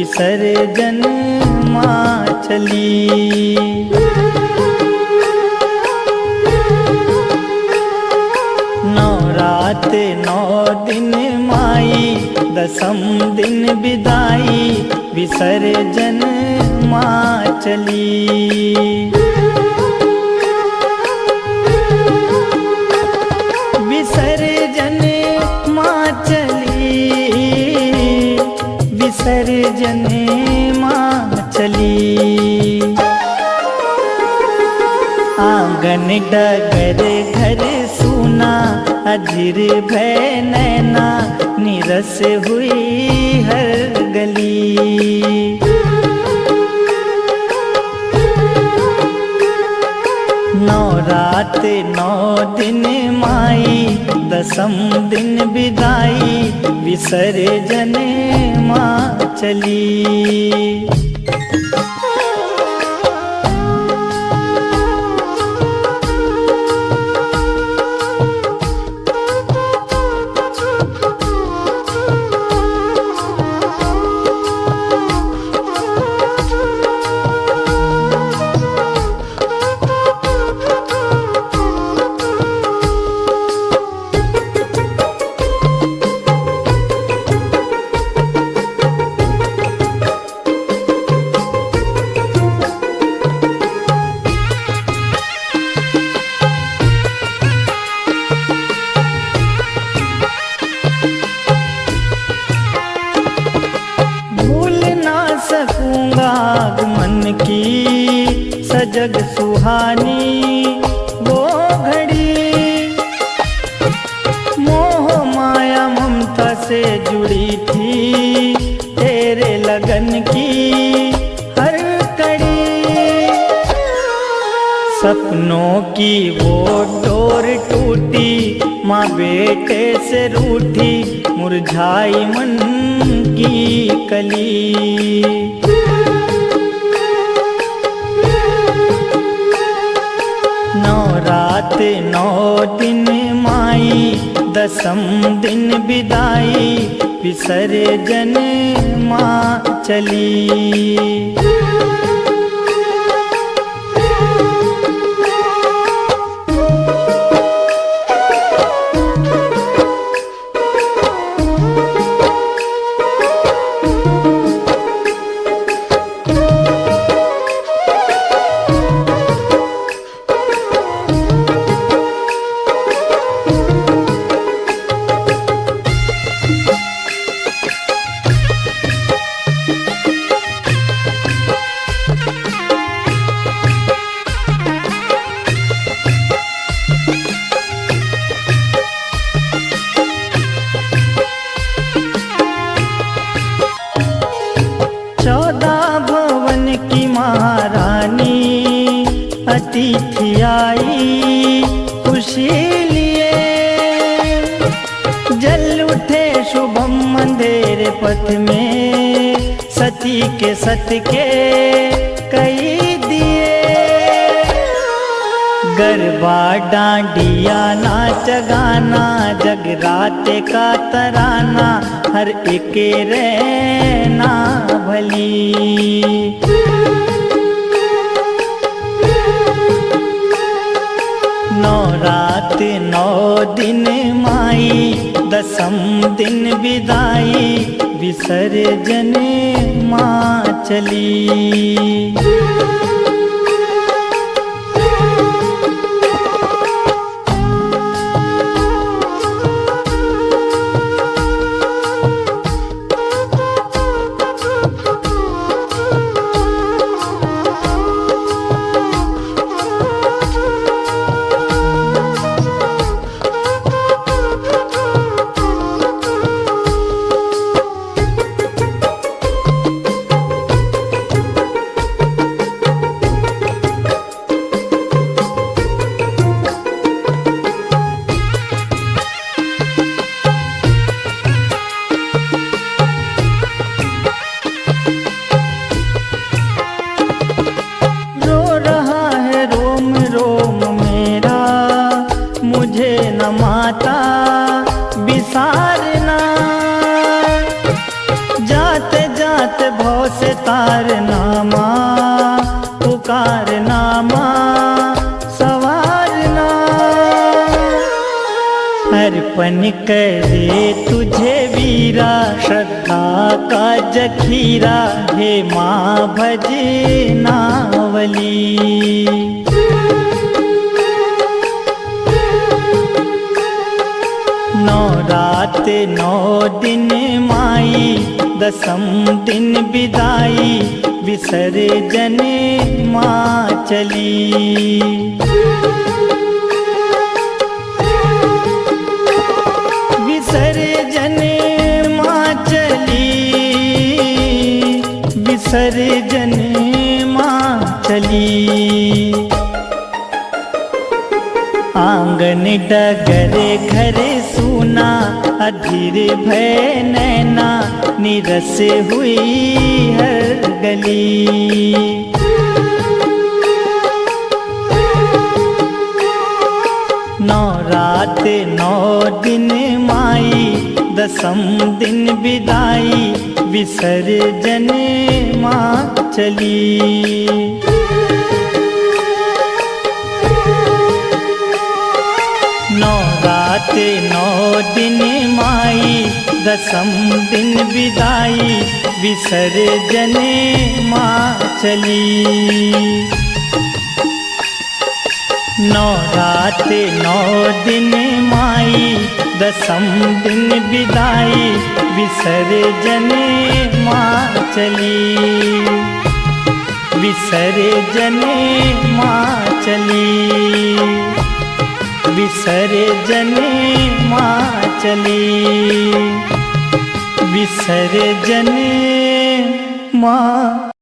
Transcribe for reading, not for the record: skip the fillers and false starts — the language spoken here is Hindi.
विसर्जन माँ चली। नवरात 9 दिन माई, दसम दिन विदाई, विसर्जन माँ चली। विसर्जन माँ चली, विसर्जन माँ चली। आंगन डगर घर सूना, अधीर भय नैना, निरस हुई हर गली। नवरात 9 दिन माई, दसम दिन विदाई, विसर्जन माँ चली। आगमन की सजग सुहानी वो घड़ी, मोह माया ममता से जुड़ी थी, तेरे लगन की हर कड़ी। सपनों की वो डोर टूटी, माँ बेटे से रूठी, मुरझाई मन की कली। नवरात 9 दिन माई, दसम दिन विदाई, विसर्जन माँ चली। अतिथि आई खुशी लिए, जल उठे शुभम अंधेरे पथ में, सती के सत के कई दिए। गरबा डांडिया नाच गाना, जगराते का तराना, हर एक रहना भली। नवरात 9 दिन माई, दसम दिन विदाई, विसर्जन माँ चली। से तारनामा पुकारनामा सवारना, अर्पण करे तुझे वीरा श्रद्धा का जखीरा, हे माँ भजनावली। नौ रात नौ दिन माई, दसम दिन विदाई, विसर्जन माँ चली। विसर्जन माँ चली, विसर्जन माँ चली। आंगन डगर घर सूना, अधीर भय नैना, निरस हुई हर गली। नौ रात नौ दिन माई, दसम दिन विदाई, विसर्जन माँ चली। नौ रात नौ दिन माई, दसम दिन विदाई, विसर्जन माँ चली। नौ रात नौ दिन माई, दसम दिन विदाई, विसर्जन माँ चली। विसर्जन माँ चली, विसर्जन माँ चली, विसर्जन माँ